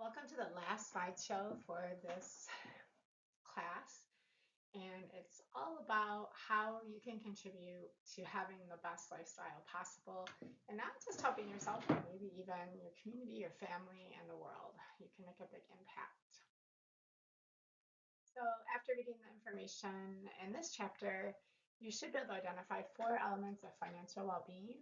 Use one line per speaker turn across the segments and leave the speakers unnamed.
Welcome to the last slideshow for this class, and it's all about how you can contribute to having the best lifestyle possible, and not just helping yourself, but maybe even your community, your family, and the world. You can make a big impact. So after reading the information in this chapter, you should be able to identify 4 elements of financial well-being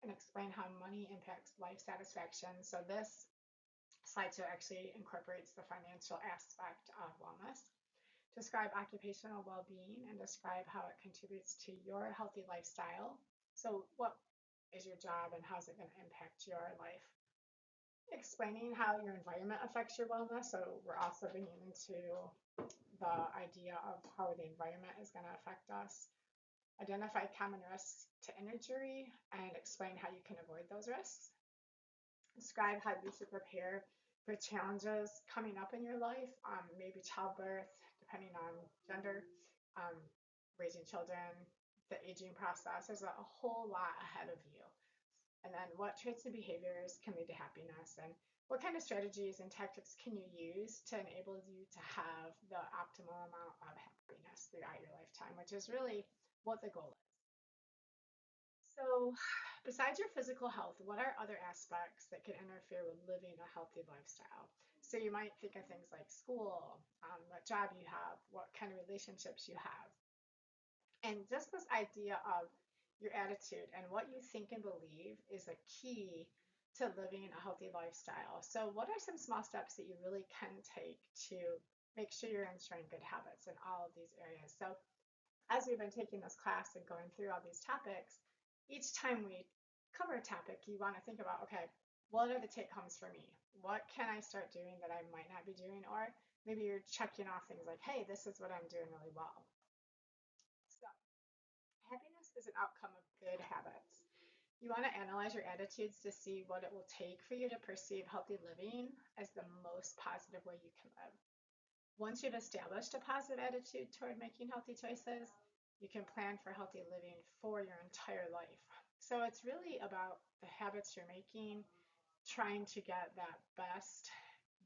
and explain how money impacts life satisfaction. So this slideshow actually incorporates the financial aspect of wellness. Describe occupational well-being and describe how it contributes to your healthy lifestyle. So what is your job and how is it going to impact your life? Explaining how your environment affects your wellness. So we're also bringing into the idea of how the environment is going to affect us. Identify common risks to injury and explain how you can avoid those risks. Describe how you should prepare for challenges coming up in your life, maybe childbirth, depending on gender, um, raising children, the aging process. There's a whole lot ahead of you. And then what traits and behaviors can lead to happiness, and what kind of strategies and tactics can you use to enable you to have the optimal amount of happiness throughout your lifetime, which is really what the goal is. So, besides your physical health, what are other aspects that can interfere with living a healthy lifestyle? So, you might think of things like school, what job you have, what kind of relationships you have. And just this idea of your attitude and what you think and believe is a key to living a healthy lifestyle. So, what are some small steps that you really can take to make sure you're ensuring good habits in all of these areas? So, as we've been taking this class and going through all these topics, each time we cover a topic, you want to think about, okay, what are the take homes for me? What can I start doing that I might not be doing? Or maybe you're checking off things like, hey, this is what I'm doing really well. So, happiness is an outcome of good habits. You want to analyze your attitudes to see what it will take for you to perceive healthy living as the most positive way you can live. Once you've established a positive attitude toward making healthy choices, you can plan for healthy living for your entire life. So it's really about the habits you're making, trying to get that best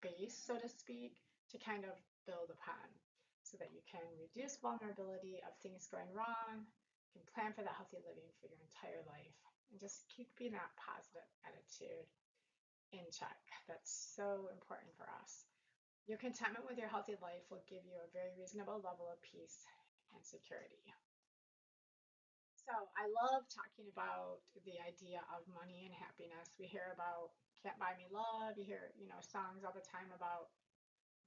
base, so to speak, to kind of build upon so that you can reduce vulnerability of things going wrong, you can plan for that healthy living for your entire life, and just keeping that positive attitude in check. That's so important for us. Your contentment with your healthy life will give you a very reasonable level of peace and security. So I love talking about the idea of money and happiness. We hear about Can't Buy Me Love. You hear, songs all the time about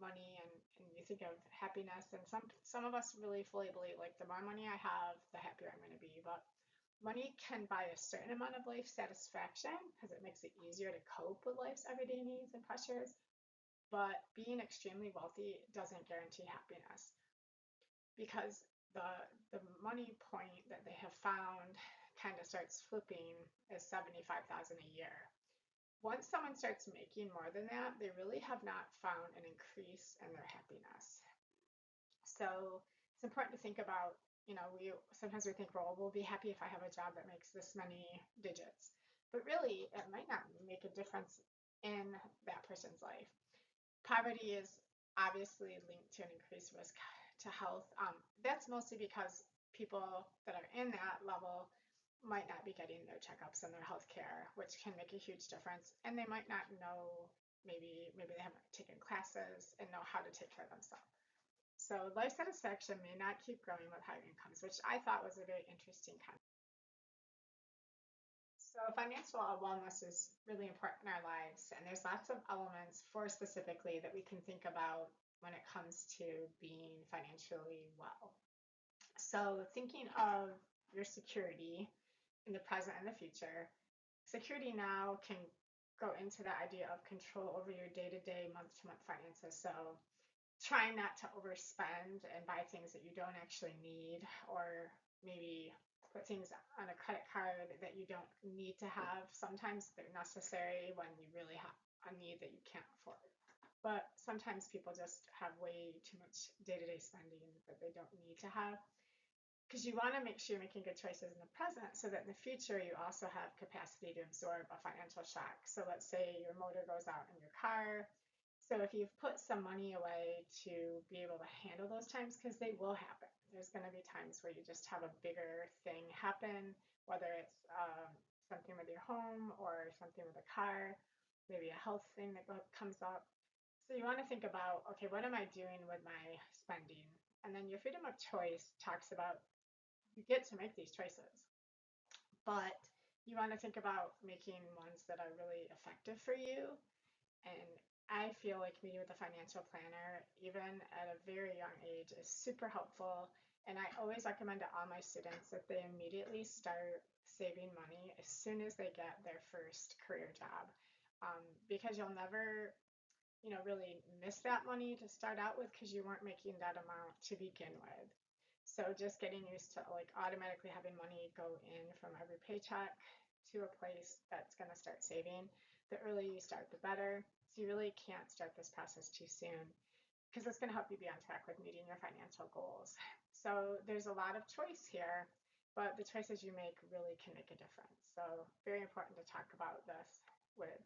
money and you think of happiness. And some of us really fully believe like the more money I have, the happier I'm going to be. But money can buy a certain amount of life satisfaction because it makes it easier to cope with life's everyday needs and pressures. But being extremely wealthy doesn't guarantee happiness because the money point that they have found kind of starts flipping is 75,000 a year. Once someone starts making more than that, they really have not found an increase in their happiness. So it's important to think about, we sometimes we think, well, we'll be happy if I have a job that makes this many digits. But really, it might not make a difference in that person's life. Poverty is obviously linked to an increased risk to health. That's mostly because people that are in that level might not be getting their checkups and their health care, which can make a huge difference. And they might not know, maybe they haven't taken classes and know how to take care of themselves. So life satisfaction may not keep growing with higher incomes, which I thought was a very interesting concept. So financial wellness is really important in our lives, and there's lots of elements for specifically that we can think about when it comes to being financially well. So thinking of your security in the present and the future, security now can go into the idea of control over your day-to-day, month-to-month finances. So trying not to overspend and buy things that you don't actually need, or maybe put things on a credit card that you don't need to have. Sometimes they're necessary when you really have a need that you can't afford. But sometimes people just have way too much day-to-day spending that they don't need to have. Because you want to make sure you're making good choices in the present so that in the future you also have capacity to absorb a financial shock. So let's say your motor goes out in your car, So if you've put some money away to be able to handle those times, because they will happen, there's going to be times where you just have a bigger thing happen, whether it's something with your home or something with a car, maybe a health thing that comes up. So you want to think about, okay, what am I doing with my spending? And then your freedom of choice talks about you get to make these choices, but you want to think about making ones that are really effective for you. And I feel like meeting with a financial planner, even at a very young age, is super helpful. And I always recommend to all my students that they immediately start saving money as soon as they get their first career job. Because you'll never, really miss that money to start out with because you weren't making that amount to begin with. So just getting used to like automatically having money go in from every paycheck to a place that's going to start saving. The earlier you start, the better. So you really can't start this process too soon because it's going to help you be on track with meeting your financial goals. So there's a lot of choice here, but the choices you make really can make a difference. So very important to talk about this with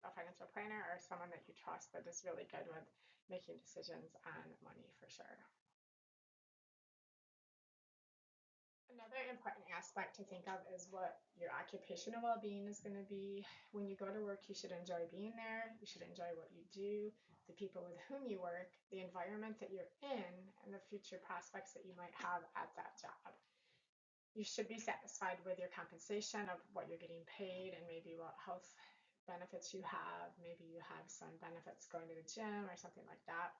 a financial planner or someone that you trust that is really good with making decisions on money for sure. Another important aspect to think of is what your occupational well-being is going to be. When you go to work, you should enjoy being there. You should enjoy what you do, the people with whom you work, the environment that you're in, and the future prospects that you might have at that job. You should be satisfied with your compensation of what you're getting paid and maybe what health benefits you have. Maybe you have some benefits going to the gym or something like that.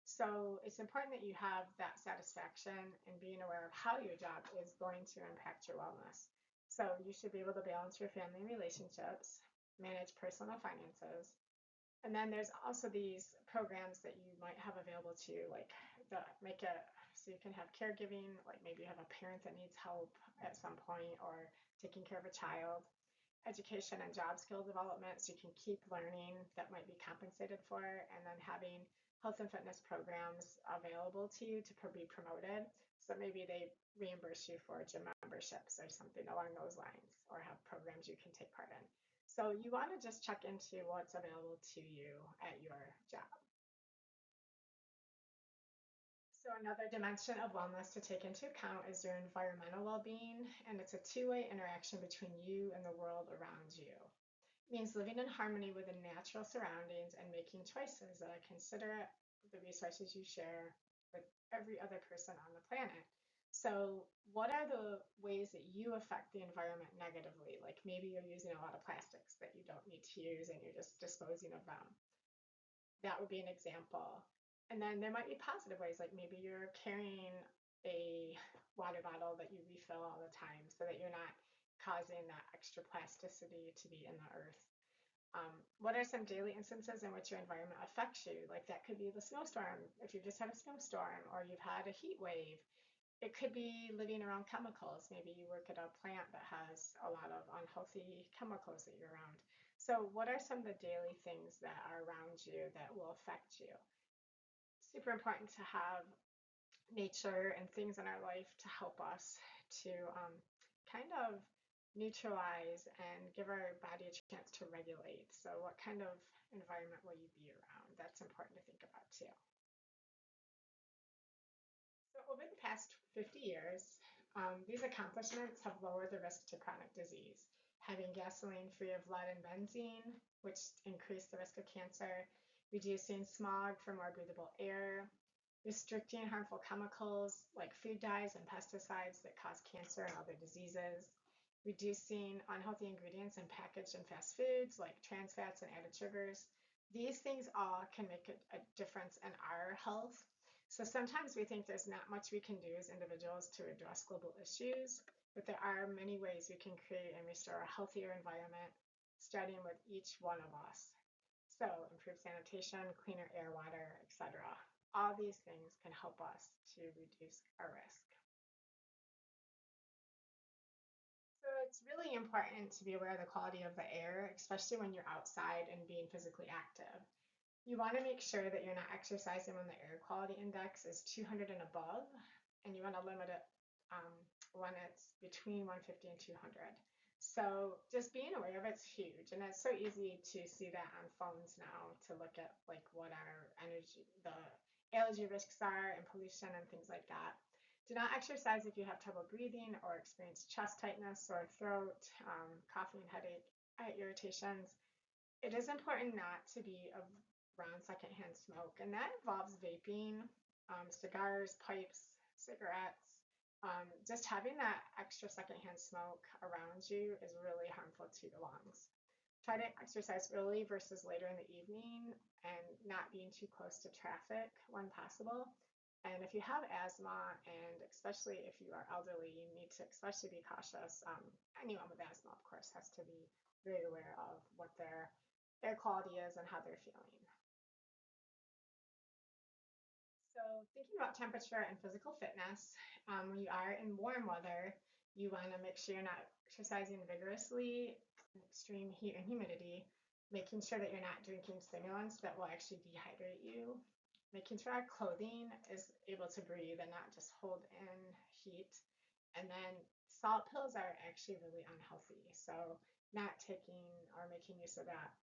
So it's important that you have that satisfaction and being aware of how your job is going to impact your wellness. So you should be able to balance your family relationships, manage personal finances, and then there's also these programs that you might have available to you, like the make it so you can have caregiving, like maybe you have a parent that needs help at some point or taking care of a child, education and job skill development so you can keep learning that might be compensated for, and then having health and fitness programs available to you to be promoted. So maybe they reimburse you for gym memberships or something along those lines, or have programs you can take part in. So you want to just check into what's available to you at your job. So another dimension of wellness to take into account is your environmental well-being, and it's a two-way interaction between you and the world around you. It means living in harmony with the natural surroundings and making choices that are considerate of the resources you share with every other person on the planet. So, what are the ways that you affect the environment negatively? Like maybe you're using a lot of plastics that you don't need to use and you're just disposing of them. That would be an example. And then there might be positive ways, like maybe you're carrying a water bottle that you refill all the time so that you're not causing that extra plasticity to be in the earth. What are some daily instances in which your environment affects you? Like that could be the snowstorm, if you've just had a snowstorm, or you've had a heat wave. It could be living around chemicals. Maybe you work at a plant that has a lot of unhealthy chemicals that you're around. So, what are some of the daily things that are around you that will affect you? Super important to have nature and things in our life to help us to kind of neutralize and give our body a chance to regulate. So, what kind of environment will you be around? That's important to think about too. So, over the past 50 years, these accomplishments have lowered the risk to chronic disease. Having gasoline free of lead and benzene, which increased the risk of cancer, reducing smog for more breathable air, restricting harmful chemicals like food dyes and pesticides that cause cancer and other diseases, reducing unhealthy ingredients in packaged and fast foods like trans fats and added sugars. These things all can make a difference in our health. So sometimes we think there's not much we can do as individuals to address global issues, but there are many ways we can create and restore a healthier environment, starting with each one of us. So improved sanitation, cleaner air, water, etc. All these things can help us to reduce our risk. So it's really important to be aware of the quality of the air, especially when you're outside and being physically active. You want to make sure that you're not exercising when the air quality index is 200 and above, and you want to limit it when it's between 150 and 200. So just being aware of it's huge, and it's so easy to see that on phones now to look at like what our the allergy risks are and pollution and things like that. Do not exercise if you have trouble breathing or experience chest tightness, sore throat, coughing, headache, eye irritations. It is important not to be around secondhand smoke, and that involves vaping, cigars, pipes, cigarettes. Just having that extra secondhand smoke around you is really harmful to your lungs. Try to exercise early versus later in the evening and not being too close to traffic when possible. And if you have asthma, and especially if you are elderly, you need to especially be cautious. Anyone with asthma, of course, has to be very aware of what their air quality is and how they're feeling. So, thinking about temperature and physical fitness, when you are in warm weather, you want to make sure you're not exercising vigorously in extreme heat and humidity, making sure that you're not drinking stimulants that will actually dehydrate you, making sure our clothing is able to breathe and not just hold in heat. And then salt pills are actually really unhealthy. So, not taking or making use of that.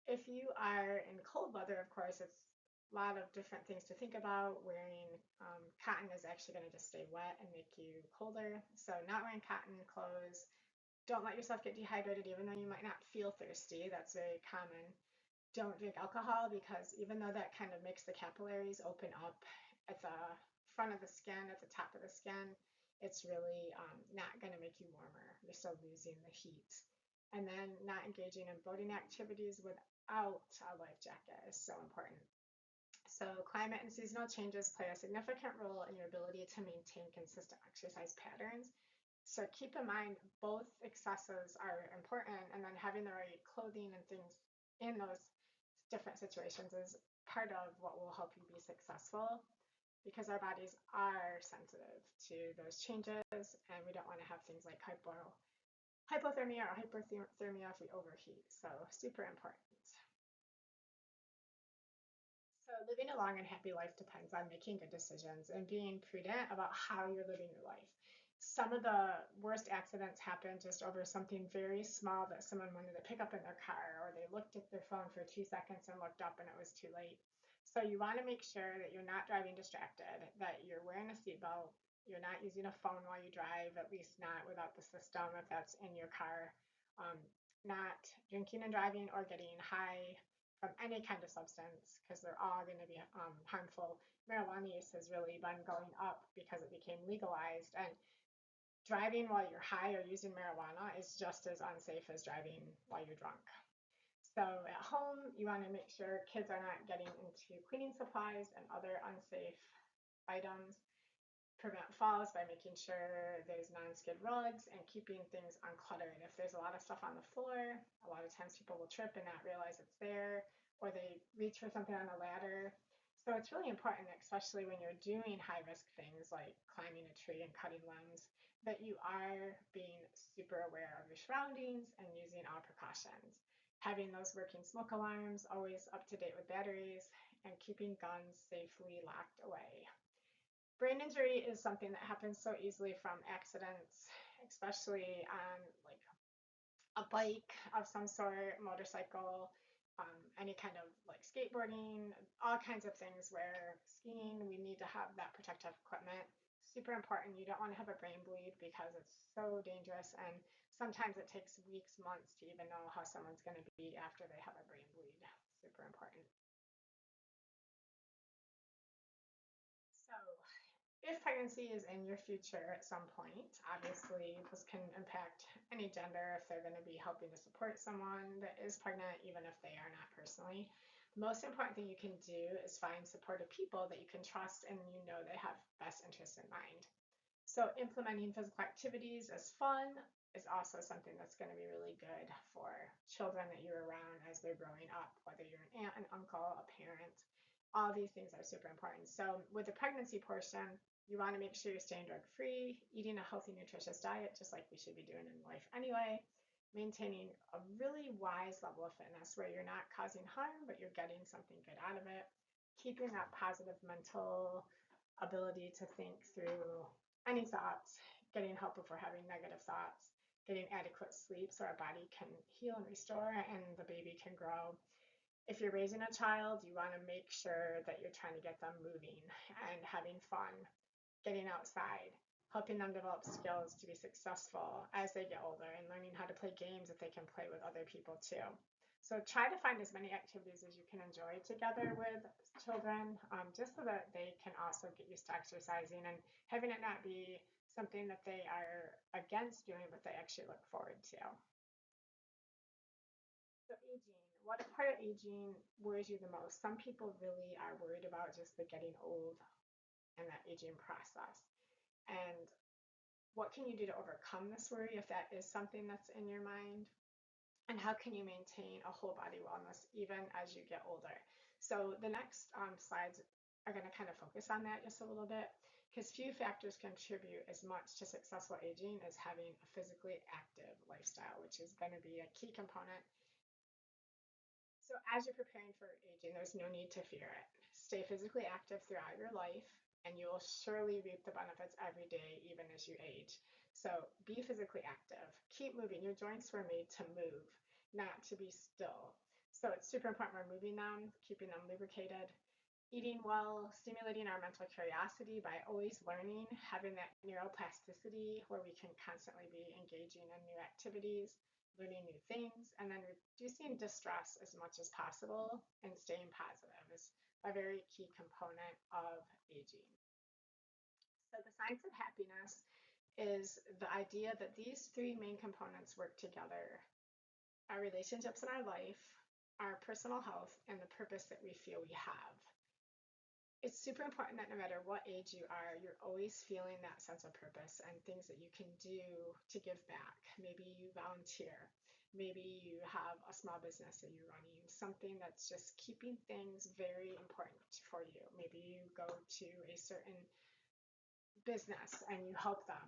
If you are in cold weather, of course, it's a lot of different things to think about. Wearing cotton is actually going to just stay wet and make you colder. So, not wearing cotton clothes. Don't let yourself get dehydrated, even though you might not feel thirsty. That's very common. Don't drink alcohol because even though that kind of makes the capillaries open up at the front of the skin, at the top of the skin, it's really not going to make you warmer. You're still losing the heat. And then not engaging in boating activities without a life jacket is so important. So, climate and seasonal changes play a significant role in your ability to maintain consistent exercise patterns. So, keep in mind both excesses are important, and then having the right clothing and things in those different situations is part of what will help you be successful because our bodies are sensitive to those changes, and we don't want to have things like hypothermia or hyperthermia if we overheat. So, super important. So, living a long and happy life depends on making good decisions and being prudent about how you're living your life. Some of the worst accidents happen just over something very small that someone wanted to pick up in their car, or they looked at their phone for 2 seconds and looked up and it was too late. So, you want to make sure that you're not driving distracted, that you're wearing a seatbelt, you're not using a phone while you drive, at least not without the system if that's in your car, um, not drinking and driving or getting high from any kind of substance because they're all going to be harmful. Marijuana use has really been going up because it became legalized, and driving while you're high or using marijuana is just as unsafe as driving while you're drunk. So at home, you want to make sure kids are not getting into cleaning supplies and other unsafe items. Prevent falls by making sure there's non-skid rugs and keeping things uncluttered. If there's a lot of stuff on the floor, a lot of times people will trip and not realize it's there, or they reach for something on a ladder. So it's really important, especially when you're doing high risk things like climbing a tree and cutting limbs, that you are being super aware of your surroundings and using all precautions. Having those working smoke alarms always up to date with batteries and keeping guns safely locked away. Brain injury is something that happens so easily from accidents, especially on like a bike of some sort, motorcycle, any kind of like skateboarding, all kinds of things where skiing, we need to have that protective equipment. Super important. You don't want to have a brain bleed because it's so dangerous, and sometimes it takes weeks, months to even know how someone's going to be after they have a brain bleed. Super important. So, if pregnancy is in your future at some point, obviously this can impact any gender if they're going to be helping to support someone that is pregnant, even if they are not personally. The most important thing you can do is find supportive people that you can trust and you know they have best interests in mind. So, implementing physical activities as fun is also something that's going to be really good for children that you're around as they're growing up, whether you're an aunt, an uncle, a parent. All these things are super important. So, with the pregnancy portion, you want to make sure you're staying drug free, eating a healthy, nutritious diet, just like we should be doing in life anyway, maintaining a really wise level of fitness where you're not causing harm, but you're getting something good out of it, keeping that positive mental ability to think through any thoughts, getting help if we're having negative thoughts, getting adequate sleep so our body can heal and restore and the baby can grow. If you're raising a child, you want to make sure that you're trying to get them moving and having fun, getting outside, helping them develop skills to be successful as they get older, and learning how to play games that they can play with other people too. So try to find as many activities as you can enjoy together with children, just so that they can also get used to exercising and having it not be something that they are against doing, but they actually look forward to. So aging, what part of aging worries you the most? Some people really are worried about just the getting old and that aging process. And what can you do to overcome this worry if that is something that's in your mind? And how can you maintain a whole body wellness even as you get older? So the next slides are going to kind of focus on that just a little bit, because few factors contribute as much to successful aging as having a physically active lifestyle, which is going to be a key component. So as you're preparing for aging, there's no need to fear it. Stay physically active throughout your life, and you will surely reap the benefits every day, even as you age. So be physically active. Keep moving. Your joints were made to move, not to be still. So it's super important we're moving them, keeping them lubricated, eating well, stimulating our mental curiosity by always learning, having that neuroplasticity where we can constantly be engaging in new activities, learning new things, and then reducing distress as much as possible and staying positive is a very key component of aging. So the science of happiness is the idea that these three main components work together: our relationships in our life, our personal health, and the purpose that we feel we have. It's super important that no matter what age you are, you're always feeling that sense of purpose and things that you can do to give back. Maybe you volunteer. Maybe you have a small business that you're running, something that's just keeping things very important for you. Maybe you go to a certain business and you help them.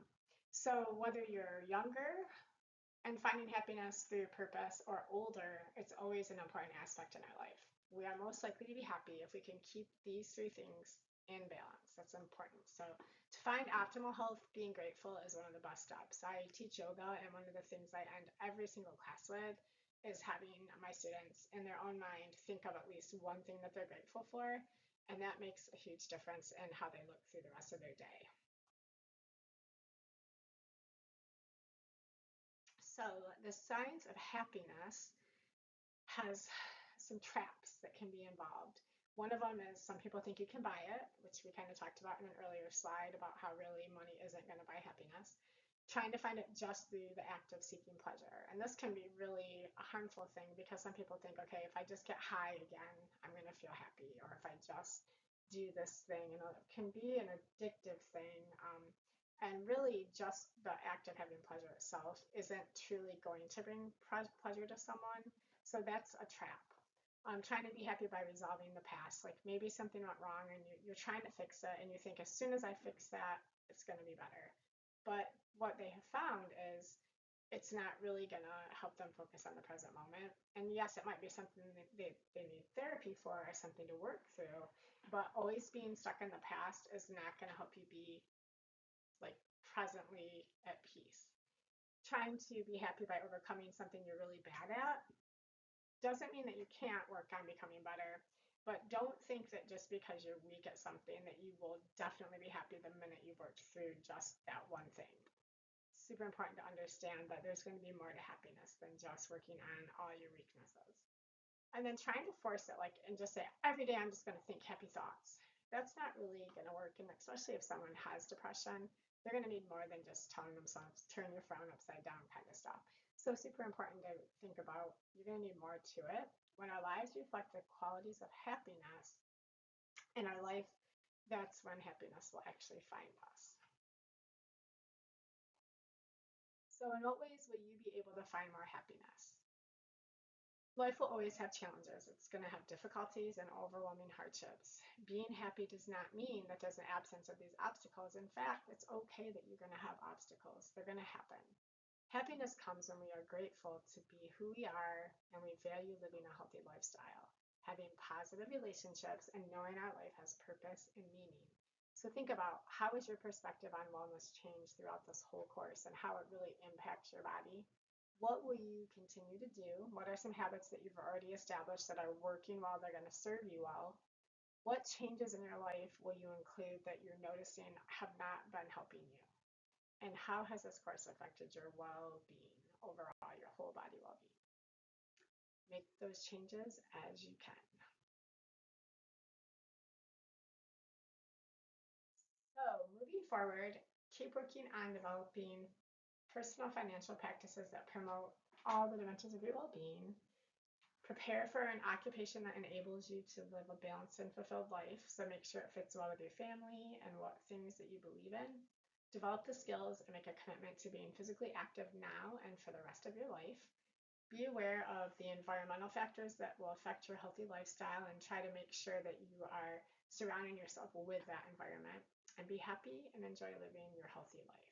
So whether you're younger and finding happiness through purpose or older, it's always an important aspect in our life. We are most likely to be happy if we can keep these three things in balance. That's important. So to find optimal health, being grateful is one of the best steps. I teach yoga, and one of the things I end every single class with is having my students in their own mind think of at least one thing that they're grateful for, and that makes a huge difference in how they look through the rest of their day. So the science of happiness has some traps that can be involved. One of them is some people think you can buy it, which we kind of talked about in an earlier slide about how really money isn't going to buy happiness. Trying to find it just through the act of seeking pleasure. And this can be really a harmful thing because some people think, okay, if I just get high again, I'm going to feel happy. Or if I just do this thing, it can be an addictive thing. And really, just the act of having pleasure itself isn't truly going to bring pleasure to someone. So that's a trap. Trying to be happy by resolving the past. Like maybe something went wrong and you're trying to fix it, and you think as soon as I fix that, it's going to be better. But what they have found is it's not really going to help them focus on the present moment. And yes, it might be something that they need therapy for or something to work through, but always being stuck in the past is not going to help you be like presently at peace. Trying to be happy by overcoming something you're really bad at doesn't mean that you can't work on becoming better, but don't think that just because you're weak at something that you will definitely be happy the minute you've worked through just that one thing. Super important to understand that there's going to be more to happiness than just working on all your weaknesses. And then trying to force it, like, and just say, every day I'm just going to think happy thoughts. That's not really going to work. And especially if someone has depression, they're going to need more than just telling themselves, turn your frown upside down kind of stuff. So super important to think about, you're going to need more to it. When our lives reflect the qualities of happiness in our life, that's when happiness will actually find us. So in what ways will you be able to find more happiness? Life will always have challenges. It's going to have difficulties and overwhelming hardships. Being happy does not mean that there's an absence of these obstacles. In fact, it's okay that you're going to have obstacles. They're going to happen. Happiness comes when we are grateful to be who we are and we value living a healthy lifestyle, having positive relationships, and knowing our life has purpose and meaning. So think about, how has your perspective on wellness changed throughout this whole course and how it really impacts your body? What will you continue to do? What are some habits that you've already established that are working well, they're going to serve you well? What changes in your life will you include that you're noticing have not been helping you? And how has this course affected your well-being overall, your whole body well-being? Make those changes as you can. So moving forward, keep working on developing personal financial practices that promote all the dimensions of your well-being. Prepare for an occupation that enables you to live a balanced and fulfilled life. So make sure it fits well with your family and what things that you believe in. Develop the skills and make a commitment to being physically active now and for the rest of your life. Be aware of the environmental factors that will affect your healthy lifestyle and try to make sure that you are surrounding yourself with that environment. And be happy and enjoy living your healthy life.